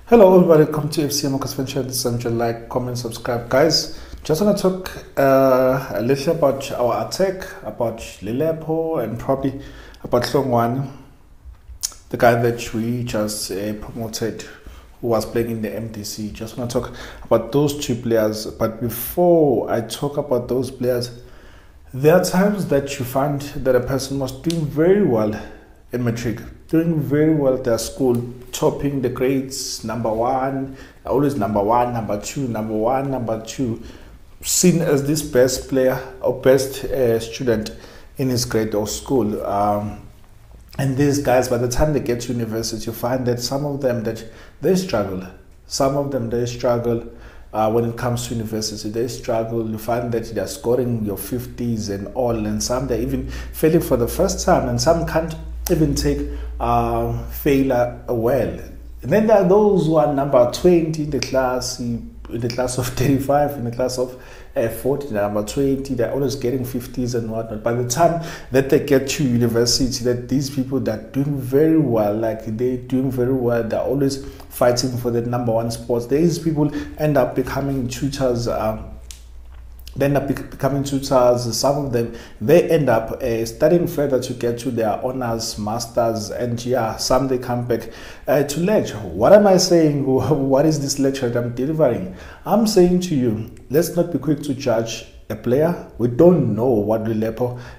Hello everybody, welcome to FC Amakhosi. This is like, comment, subscribe. Guys, just want to talk a little about our attack, about Lilepo, and probably about Hlongwane, the guy that we just promoted, who was playing in the MDC. Just want to talk about those two players. But before I talk about those players, there are times that you find that a person was doing very well in matric, doing very well at their school, topping the grades, number one, always number one, number two, number one, number two, seen as this best player or best student in his grade or school. And these guys, by the time they get to university, you find that some of them that they struggle. Some of them they struggle when it comes to university. They struggle. You find that they're scoring your 50s and all, and some they're even failing for the first time, and some can't even take failure well. And then there are those who are number 20 in the class of 35, in the class of 40, number 20, they're always getting 50s and whatnot. By the time that they get to university, that these people that are doing very well, like they're doing very well, they're always fighting for the number one spots. These people end up becoming tutors. Some of them, they end up studying further to get to their honors, masters, and yeah, some they come back to lecture. What am I saying? What is this lecture that I'm delivering? I'm saying to you, let's not be quick to judge a player. We don't know what Claudio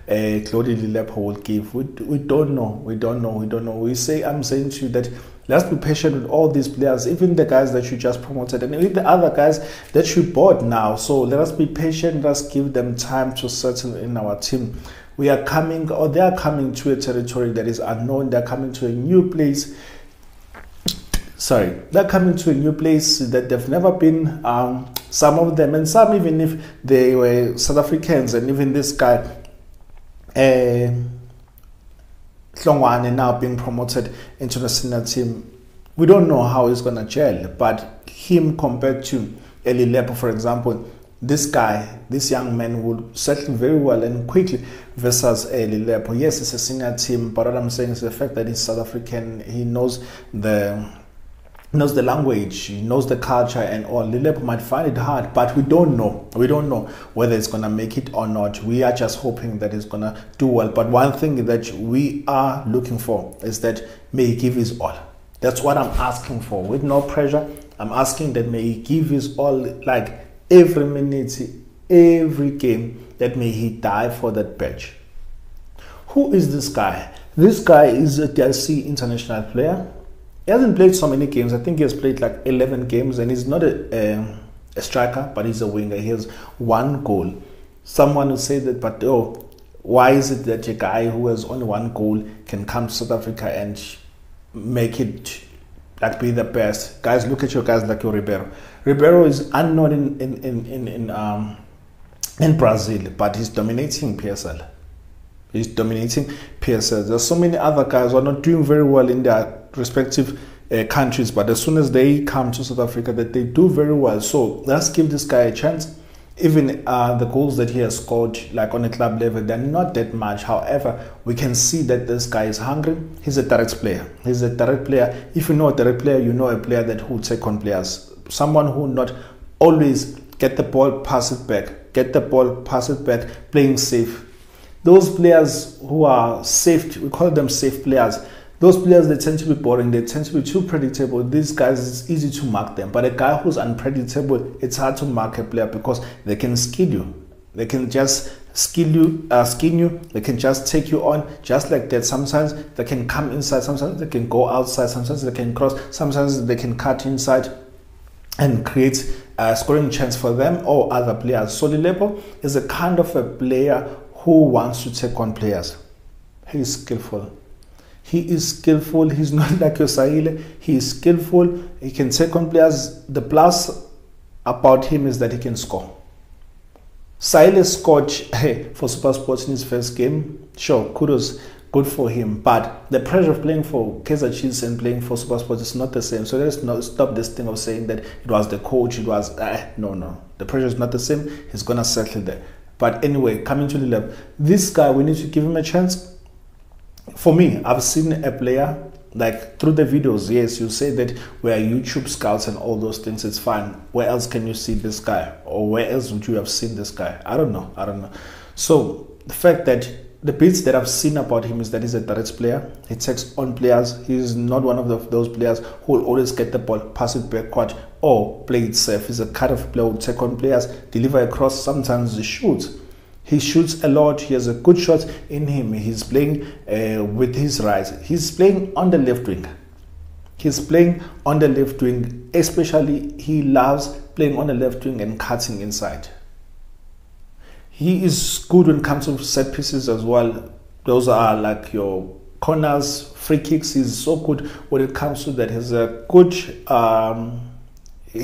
Lilepo will give. We don't know. I'm saying to you that let's be patient with all these players, even the guys that you just promoted and even the other guys that you bought now. So let us be patient. Let's give them time to settle in our team. We are coming, or they are coming to a territory that is unknown. They're coming to a new place. They're coming to a new place that they've never been. Some of them, and some even if they were South Africans, and even this guy, Hlongwane, now being promoted into the senior team, we don't know how he's gonna gel. But him compared to Lilepo, for example, this guy, this young man, will settle very well and quickly versus Lilepo. Yes, it's a senior team, but what I'm saying is the fact that he's South African, he knows the language, he knows the culture and all. Lilepo might find it hard, but we don't know whether it's gonna make it or not. We are just hoping that it's gonna do well. But one thing that we are looking for is that may he give his all. That's what I'm asking for, with no pressure. I'm asking that may he give his all, like every minute, every game, that may he die for that badge. Who is this guy? This guy is a DLC international player. He hasn't played so many games. I think he has played like 11 games, and he's not a striker, but he's a winger. He has one goal. Someone will say that, but why is it that a guy who has only one goal can come to South Africa and make it like be the best? Guys, look at your guys like your Ribeiro. Ribeiro is unknown in Brazil, but he's dominating PSL. There's so many other guys who are not doing very well in their respective countries, but as soon as they come to South Africa, that they do very well. So let's give this guy a chance. Even the goals that he has scored, like on a club level, they're not that much. However, we can see that this guy is hungry. He's a direct player. If you know a direct player, you know a player that will take on players. Someone who not always get the ball, pass it back, playing safe. Those players who are safe, we call them safe players. Those players, they tend to be boring. They tend to be too predictable. These guys, it's easy to mark them. But a guy who's unpredictable, it's hard to mark a player because they can skill you. They can just skin you. They can just take you on just like that. Sometimes they can come inside. Sometimes they can go outside. Sometimes they can cross. Sometimes they can cut inside and create a scoring chance for them or other players. So Lilepo is a kind of a player who wants to take on players. He is skillful. He's not like your Sahile. He is skillful. He can take on players. The plus about him is that he can score. Sahile scored for Super Sports in his first game. Sure, kudos good for him. But the pressure of playing for Kaizer Chiefs and playing for SuperSport is not the same. So let's not stop this thing of saying that it was the coach, it was no. The pressure is not the same. He's gonna settle there. But anyway, coming to the level, this guy, we need to give him a chance. For me, I've seen a player, like through the videos, yes, you say that we are YouTube scouts and all those things, it's fine. Where else can you see this guy? Or where else would you have seen this guy? I don't know. So the fact that the bits that I've seen about him is that he's a direct player. He takes on players. He's not one of those players who will always get the ball, pass it backward, or play it safe. He's a kind of player who will take on players, deliver across, sometimes he shoots. He shoots a lot. He has a good shot in him. He's playing with his right. He's playing on the left wing. He's playing on the left wing. Especially, he loves playing on the left wing and cutting inside. He is good when it comes to set pieces as well. Those are like your corners, free kicks. He's so good when it comes to that. He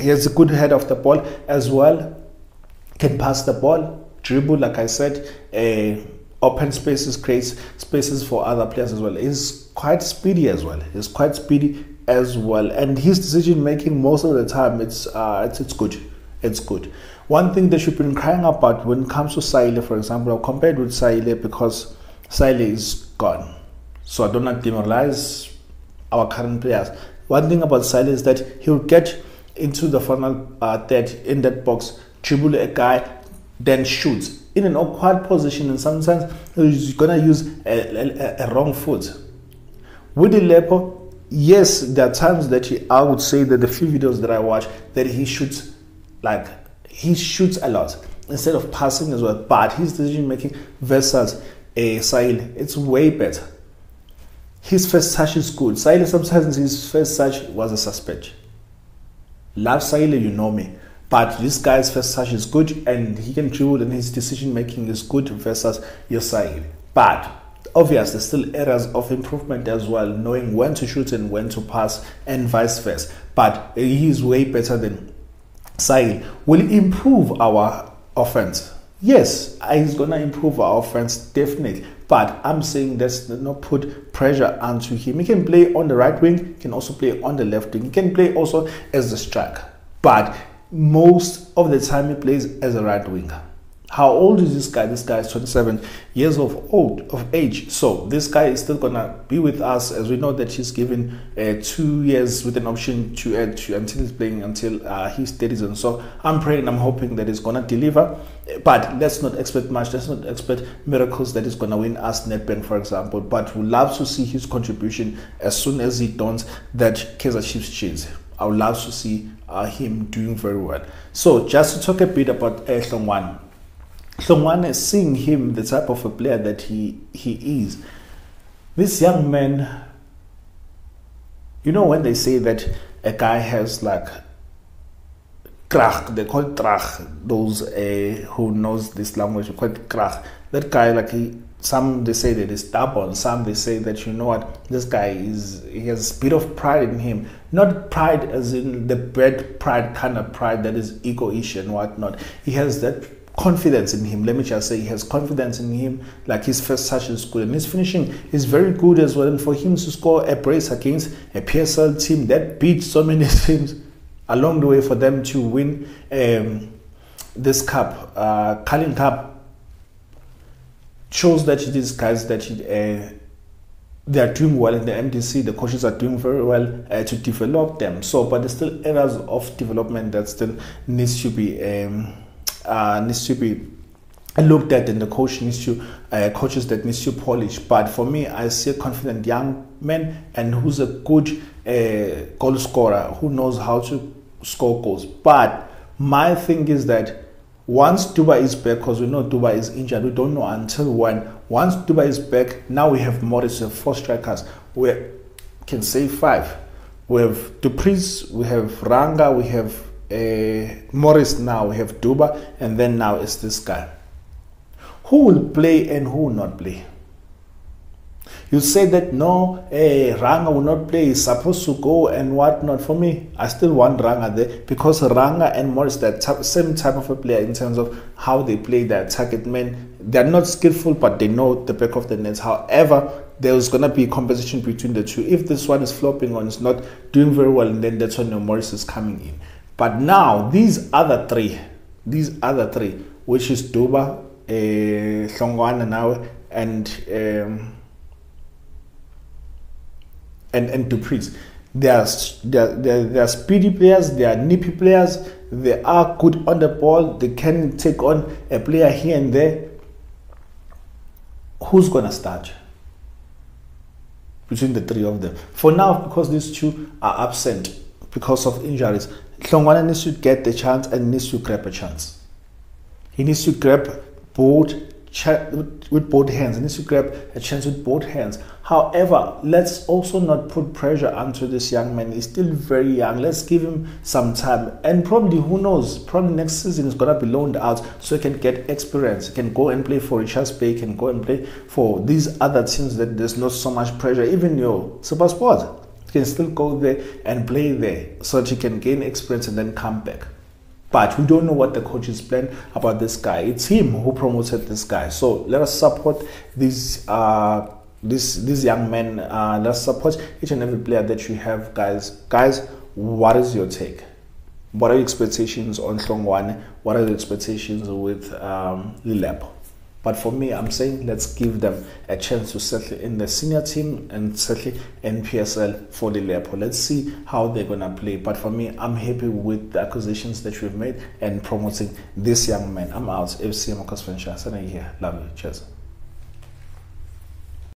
has a good head of the ball as well. Can pass the ball. Dribble, like I said, open spaces, creates spaces for other players as well. He's quite speedy as well. And his decision making most of the time, it's good. It's good. One thing that you've been crying about when it comes to Saile, for example, I've compared with Saile because Saile is gone. So I do not demoralize our current players. One thing about Saile is that he'll get into the final third in that box, dribble a guy, then shoots in an awkward position, and sometimes he's gonna use a wrong foot. With Lepo, yes, there are times that I would say that the few videos that I watch that he shoots a lot instead of passing as well. But his decision making versus Saile, it's way better. His first touch is good. Saile, sometimes his first touch was a suspect. Love Saile, you know me. But this guy's first touch is good and he can dribble and his decision making is good versus your Saile. But obviously, there's still areas of improvement as well, knowing when to shoot and when to pass and vice versa. But he is way better than Saile. Will improve our offense. Yes, he's going to improve our offense, definitely. But I'm saying let's not put pressure onto him. He can play on the right wing, he can also play on the left wing. He can play also as a striker. But most of the time he plays as a right winger. How old is this guy? This guy is 27 years of age. So this guy is still gonna be with us, as we know that he's given 2 years with an option to add to until he's playing until he's 30. So I'm praying, I'm hoping that he's gonna deliver. But let's not expect much. Let's not expect miracles that he's gonna win us Nedbank, for example. But we love to see his contribution as soon as he dons that Kaizer Chiefs jersey. I would love to see him doing very well. So just to talk a bit about Hlongwane. Hlongwane, seeing him, the type of a player that he is. This young man, you know when they say that a guy has like krach, they call it krach, those who knows this language, call it krach. That guy, like some they say that he's stubborn, some they say that, you know what, this guy he has a bit of pride in him. Not pride as in the bad pride kind of pride that is ego-ish and whatnot. He has that confidence in him. Let me just say he has confidence in him. Like his first touch is good and his finishing is very good as well. And for him to score a brace against a PSL team that beat so many teams along the way for them to win this cup, Carling Cup, shows that these guys that they are doing well in the MDC. The coaches are doing very well to develop them. So, but there's still areas of development that still needs to be looked at, and the coach needs to coaches that needs to polish. But for me, I see a confident young man and who's a good goal scorer who knows how to score goals. But my thing is that once Duba is back, because we know Duba is injured, we don't know until when. Once Duba is back, now we have Morris, we have 4 strikers. We can say 5. We have Dupriz, we have Ranga, we have Morris now, we have Duba, and then now it's this guy. Who will play and who will not play? You say that no, Ranga will not play, he's supposed to go and whatnot. For me, I still want Ranga there because Ranga and Morris, that same type of a player in terms of how they play their target men. They're not skillful, but they know the back of the nets. However, there's gonna be competition between the two. If this one is flopping on, is not doing very well, and then that's when Morris is coming in. But now these other three, which is Duba, Hlongwane now, and Dupreez. They are speedy players, they are nippy players, they are good on the ball, they can take on a player here and there. Who's gonna start between the three of them? For now, because these two are absent because of injuries, Hlongwane needs to get the chance and needs to grab a chance. He needs to grab with both hands. He needs to grab a chance with both hands. However, let's also not put pressure onto this young man. He's still very young. Let's give him some time. And probably, who knows, probably next season he's going to be loaned out so he can get experience. He can go and play for Richards Bay, he can go and play for these other teams that there's not so much pressure. Even your Super Sport, he can still go there and play there so that he can gain experience and then come back. But we don't know what the coach's plan about this guy. It's him who promoted this guy. So let us support these young men. Let's support each and every player that you have, guys. Guys, what is your take? What are your expectations on Hlongwane? What are your expectations with Lilepo? But for me, I'm saying let's give them a chance to settle in the senior team and settle in PSL for Lilepo. Let's see how they're going to play. But for me, I'm happy with the acquisitions that we've made and promoting this young man. I'm out. FC Amakhosi here. Love you. Cheers.